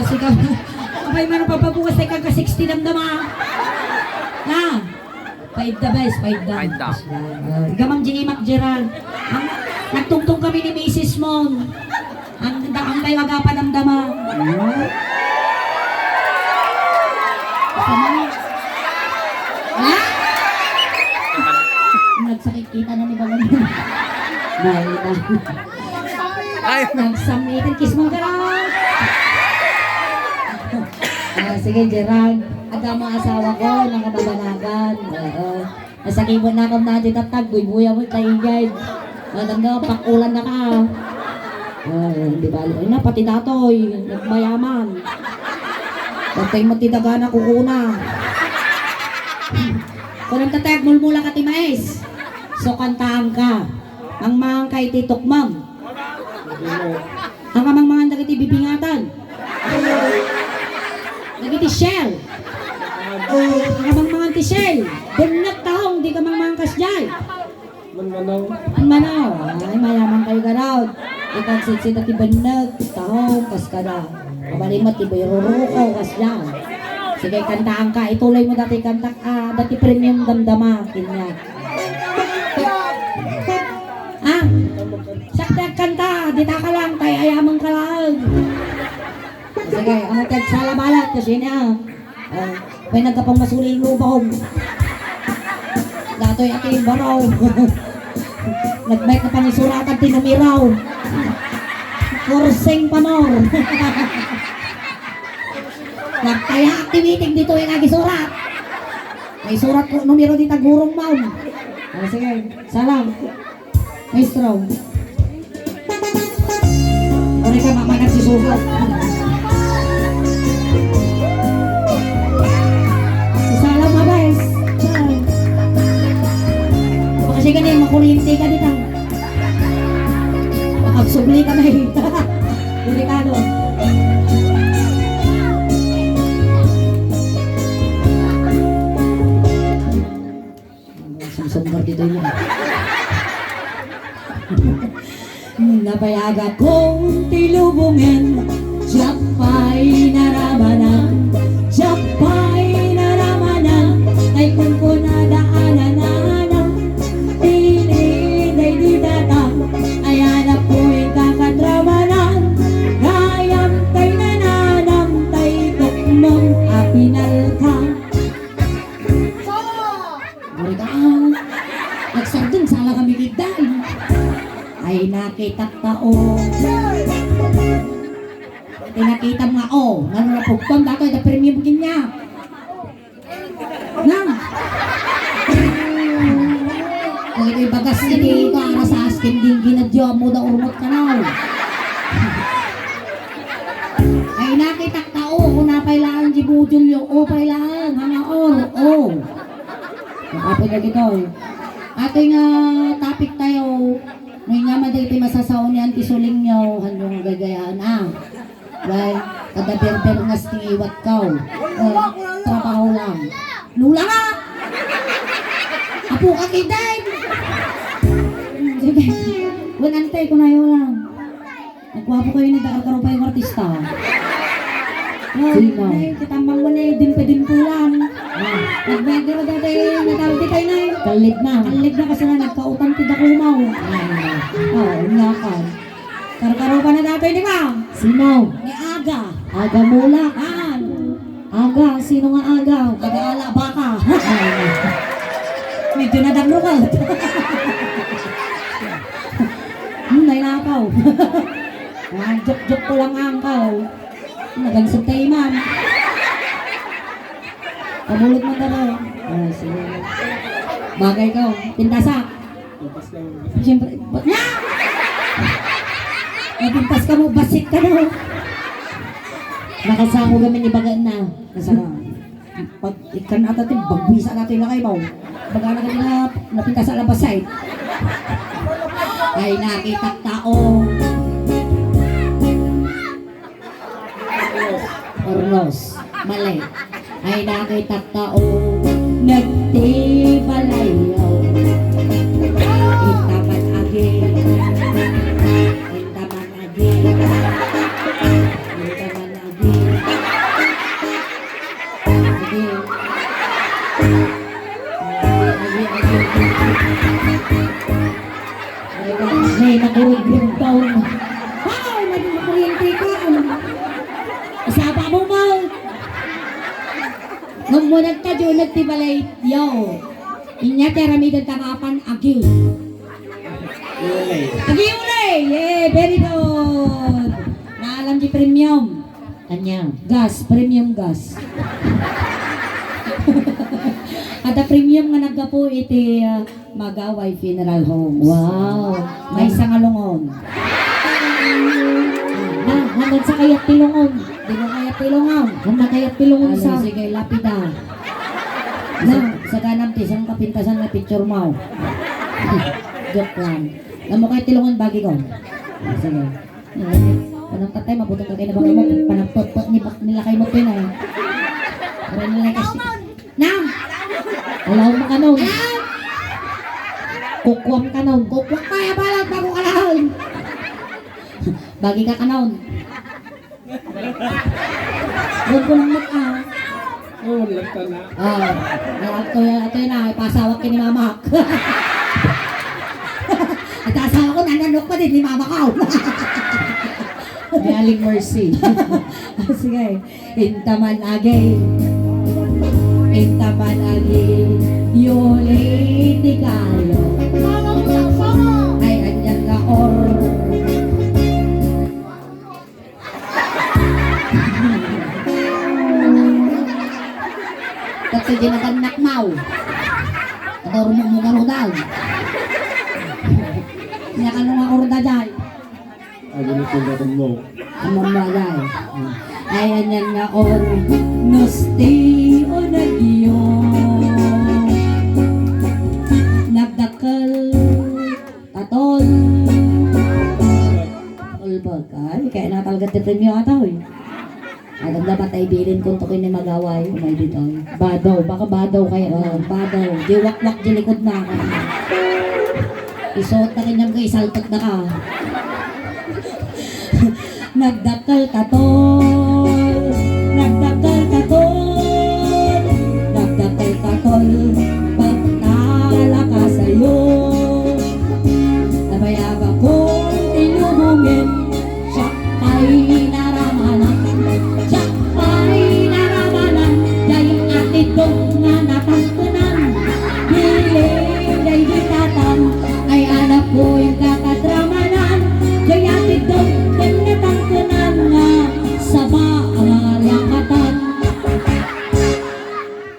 Sigaw. Abay, man papabukas ay kaka-60 damdama. Na. Paid the best, paid the. Paid the. Gamang J.Mac Gerald. Nagtungtong kami ni Mrs. Mon. Ang may wagapan damdama. Ha? Nagsakit kita na ni Balan. Dahil na. Ay! Nagsamitan, kiss mo Gerald. Sige Gerald, aga mo asawa ko, nakababanagan. Nasakibon na akong natin tatag, buy-buya mo tayo guys. Matanda, pakulan na ka. Di ba? Ay na, pati datoy, nagmayaman. Pagkay matidaga na kukuna. Kung nagtatag, mulmula ka timais. So, kantaan ka. Ang mga kay titok mam. Ang amang mga nagiti bibingatan. Nagiti shell. Ang amang mga ti-shell. Bunat tahong, di ka mang mga kasyay. Manaw. Ay, mayaman kayo garaw. Ikaw sit at ibanag, tahong, kaskada. Kabalimat, iba'y ruruko, kasya. Sige, kantaan ka. Ituloy mo dati kanta ka. Dati premium damdama. Kinya. Ah, sakta kanta. Dita ka lang. Tayo ayamang ka lang. Sige, ang matag salabalat. Kasi niya. May nagkapang masuling lubong. Dato'y ating baraw. Nag-bike na panisuratan, tinumiraw. Kurseng panor. Nagkaya activiting dito yung nagisurat. May surat ko, numero di tagurong maun. Sige, salam. Maestro. Ano ka mama nagsisulat? Salam mabes. Kasi ganyan, makulinti ka dito. Makagsubli ka na eh. Delikado. Sumbar dito yun. Napayaga kong tilubungin, siya pa'y naramanan, siya pa'y naramanan, ay kung ko nadaanan na, tiniday di datang, ay hanap ko'y kakatramanan, kayam tay nananam, tay tukmong apinalkang. Buri ka nagsardong sala kami kiday. Ay nakita tao. Tinakita mga nanapugton dato ito premium kinya. Nang. Kung ito'y bagas hindi ka ara sa askin din ginadyo mo da urmot ka na. Ay nakita tao kung napailaan di budulyo o pailaan hanga or. Kapag na gito eh. Ating topic tayo. Ngayon nga madagiti masasaon ni Auntie Suling nyo, handong gagayaan Dahil kada berber nga stingiwat ka trabaho lang. Lula nga! Apo ka kiday! Sige, wanantay ko na yun lang. Nagwapo kayo ni Dakar pa yung artista. Sino? Kitambang mo na din pa din po lang. Nagmedro dati nataldi kayo na Kalig na kasi na nagkautang tida kumaw. Unyakan. Karo-karo pa na dati di ba? Sino? Ni Aga. Aga mula. Aga, sino nga Aga? Kagaala baka. Medyo nadaglo ka. Nainakaw. Joke-joke ko lang angkaw. Nagansog tayo ma'am. Kamulot mo taro. Sige. Bagay ka. Pintasak. Siyempre. Pintas ka mo. Basit ka na. Nakasamo kami ibagan na. Nasama. Pag ikan natin, bagbisa natin na kayo. Baga na kami na napintas sa labasay. Ay nakita tao. Ornos, mali. Ay nakita tao nagtibalayaw. Intaman agi. Intaman agi. Intaman agi. Hey, nagurog-gurog daw. Wow, naging kuryente ka. Isaba mo mo. Nung mo nagtadyo, nagtibalay, yo. Inya teramidan takapan, agiw. Agiw ulay! Yeah, very good. Naalam di premium. Kanya, gas, premium gas. At ang premium nga naggapo iti Magaway Funeral Homes. Wow. May sangalungon. Na, hanggang sa kayat tilungon. Di mo kayat tilungon. Hanggang kayat tilungon sa... Sige, lapida. Sa ganam ti, sang kapintasan na picture mo. Joke lang. Alam mo kayat tilungon, bagi ko. Sige. Panang tatay, mabutong ka kayo na bagay mo. Panang nilakay mo pin eh. Para nilakay kasi. Nam! Alaw mo ka nun. Kukwam ka nun. Kukwam kaya balag bago ka lang. Bagi ka ka nun. Huwag ko lang mag-ah. Oh, lagta na. Ito yun na. Ipasawak ka ni mama. At asawa ko nananok pa din ni mama ka. May aling mercy. Sige. Intaman agay. Intaman agay. Yuli di kayo. Ay anyan nga or. Kasi ginaganak mau. Atau rumah muka rodal. Nyakan rumah orda jay. Ano na kung mo? Among bagay. Ay anyan nga or. Nusti o nagyo. Nagdakal. Tatol. Ulbag. Ay, kaya na talaga tipremyo ata eh. At ang dapat ay bilin kung to ni Magaway. Umay dito. Badaw, baka badaw kayo. Badaw. Diwak-wak di likod na ka. Isuot na kanyang kay saltot na ka. Nagdakal katol. Nagdakal katol. Nagdakal katol. Pagtala ka sa'yo. Nabayaba kong inuhungin. Siya kay naramanan. Siya kay naramanan. Dahil atitong nga natangkunan. Hiling day ditatan. Ay anak ko yung kakadramanan. Dahil atitong nga natangkunan nga. Saba ang lakatan.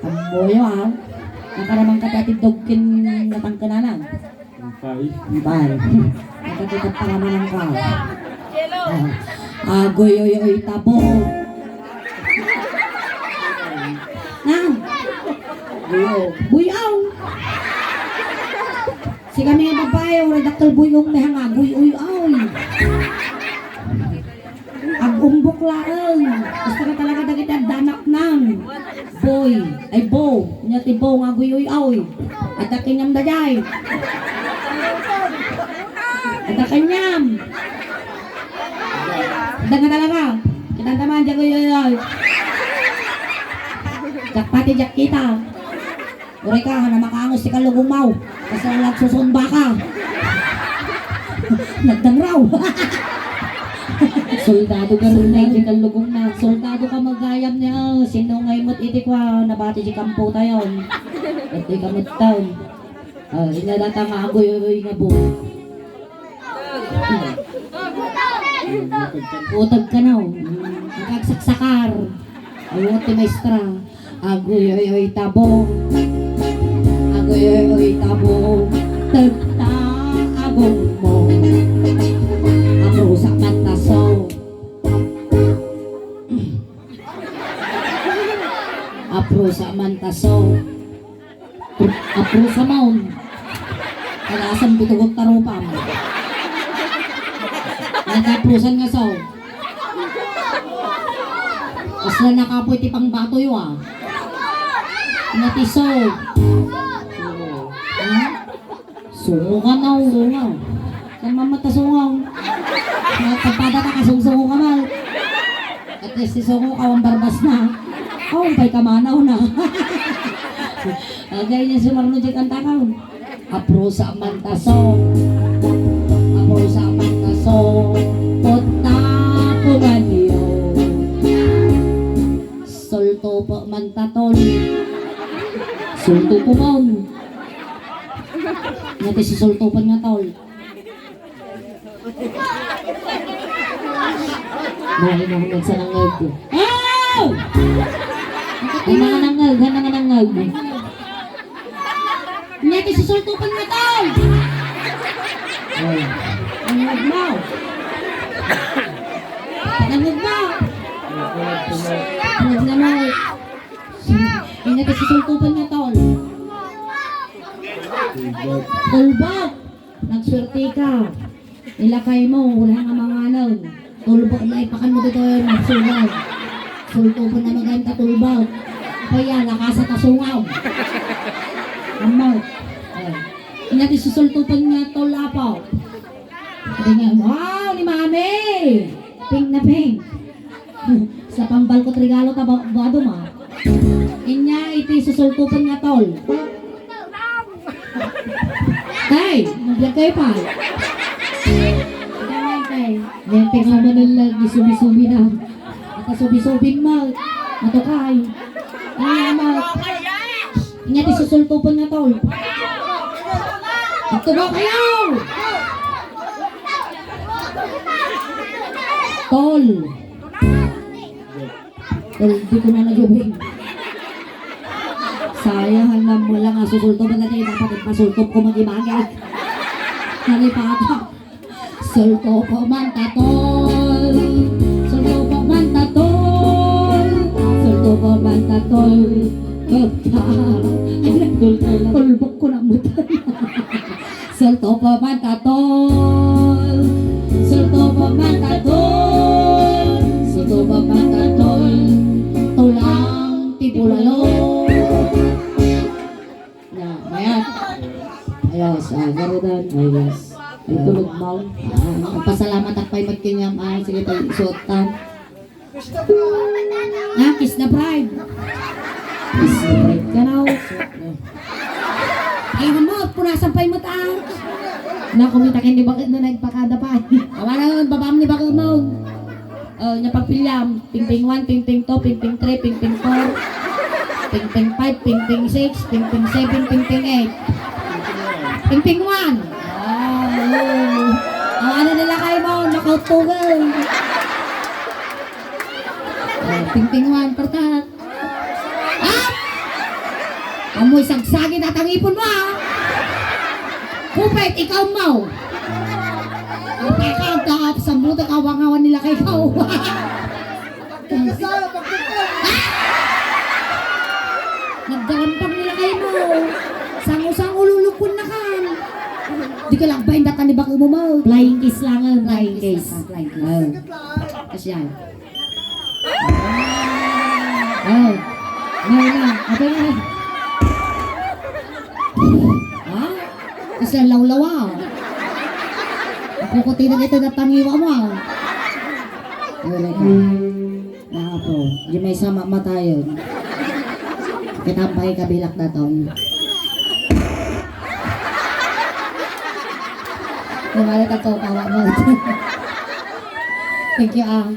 Amboyo ah. Nakaramang katatidog kin natangkunanan. Pay. Bye. Nakatitap pa naman ka. Agoy oy oy tabo. Nang. Buyaw. Si kami nga babae, redaktal buyong na hanga. Buyaw. Ang umbok laang. Basta ka talaga dagit ang danak nang. Boy. Ay bo. Nyati bo nga buyaw. At aking ang dajay. Ada kanyam. Ada nga talaga. Kita naman dyan ko yun. Jak pati jak kita. Uray ka, na makaangos si kalugong mau. Kasi nagsusumba ka. Nagdang raw. Soldado ka rin na, di kalugong na. Soldado ka magayam niya. Sino ngay mo't itik wa. Nabati si kampo tayo. At di kamot tayo. Inalata nga agoy nga bu. Utag ka na. Nakagsaksakar. Ayun, ti maestra. Agoy, oy, oy, tabo. Agoy, oy, oy, tabo. Tagta, agong mo. Ako sa mataso. Apro sa mantaso. Apro sa maun. Kalasan pitugog tarupang. Nagaprusan nga saw. Kasla nakapoy ti pang bato yo ah. Natiso. Sungo ka na, sungo. Saan mamata sungo? Pagpada ka kasungsungo ka mal. At least si sungo kawang barbas na. Kawang pa'y kamanaw na. Gaya niya si Marno Jack ang takaw. Apro sa mantasong. Apro sa mantasong. Punta ko maniyo. Solto po mantatol. Solto po man. Ngati si solto pa nga tol. Dahil ako nagsanangag. Oh! Ay, nanganangag, nanganangag. Ngati si solto pa nga tol. Ay, Nangag mo. Nangag mo. Nangag na mo. Ngati si solto pa nga tol. tigat. Tulbog! Nagswerte ka. Ilakay mo, wala nga mga alam. Tulbog na ipakan mo dito yung magsunod. Sulto pa na maganda tulbog. Kaya nakasa kasungaw. Amot. Inati susultupan nga tulapaw. Sabi nga, wow, ni mami! Pink na pink. Sa pambalkot regalo ta bado ma. Inya iti susultupan nga tol. Tay, naglag kayo pa. Tay, tay. Yan, tingnan mo na lang, isubi-subi na. Nakasubi-subing mo. Matukay. Ay, amat. Ingat isusultupan nga tol. Magtubo kayo! Tol. Tol, di ko na nagyubing. Sayahan lang mo lang ang susultupan na tayo. Dapat ipasultop ko mag-ibagay. Nalipata. Sulto po man tatol. Sulto po man tatol. Sulto po man tatol. Gata. Pulbok ko ng mutan. Sulto po man tatol. Sulto po man tatol. Sulto po man tatol. Tulang tipulalo. Na, mayat. Ayos, garudan. Ayos. Ay, tulog mo. Pasalamat at pa'y magkinyam. Sige tayo, isuotan. Kiss the bride. Kiss the bride ka na. Ay, hamot, punasan pa'y mata. Nakumitakin ni bakit na nagpakada pa. Wala na, babam ni bakit mo. Niya pagpilyam. Ping-ping 1, ping-ping 2, ping-ping 3, ping-ping 4. Ping-ping 5, ping-ping 6, ping-ping 7, ping-ping 8. Ping-ping 1. Ano nila kayo mo? Nakautugan. Ping-ping 1, pertat. Ah! Amoy sagsagin at ang ipon mo ah! Kupet, ikaw mo! Ang ikaw, kaap sa buta kawangawan nila kay ikaw. Nagdarampag nila kayo mo. Sango-sango lulukon na ka. Di ka lang ba yung datan ni Bakil mo mo? Flying kiss lang ang flying kiss. Flying kiss. Kasi yan. Oh. Ngayon na. Ate na. Ha? Kasi yan lawlawa. Ako kuti na ito na tangiwa mo. Wala ka. Nakapo. Di may sama matayon. Kitampay kabilak na to. Namalit ako, kawa mo. Thank you ah.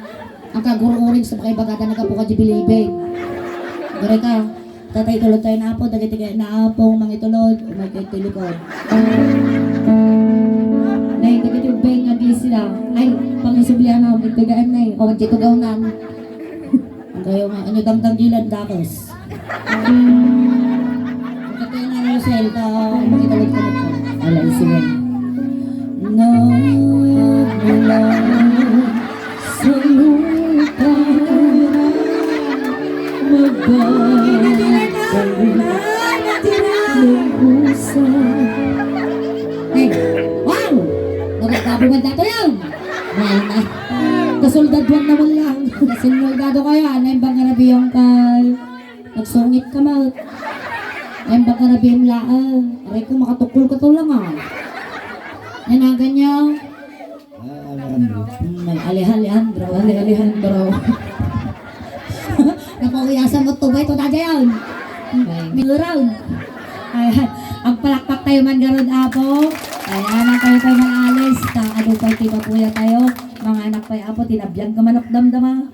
Ang kaguro-uring sa mga ibagata nagkapuka di bilibig. Gari ka, tatay tulod tayo na po, dagay-tigay na apong mga itulod, umagay tilikod. Nay, dagay-tigay nga sila. Ay, pangisublihan na, magtigaan na eh. O, magtitugawnan. Ang kayo nga, ano damdam jilan dakos. Katay na yung selta, mga itulod ko nito. Alay, sige. Nagmula sa lupa Hey, wow! Nagkabungan na ito yan! Mahal na. Kasoldadwan naman lang. Kasoldado kayo, ano yung bang karabiyong kay nagsungit ka mal. Ano yung bang karabiyong laang. Aray ko, makatukul ka to lang ah. Nanagan niyo? May Alejandro. Nakukiyasan mo to ba ito na dyan? May round. Ang palakpak tayo man garod apo. Ay anak kayo tayo man alis. Ta ano pa tiba puya tayo. Mga anak pa apo tinabyan ka manok damdama.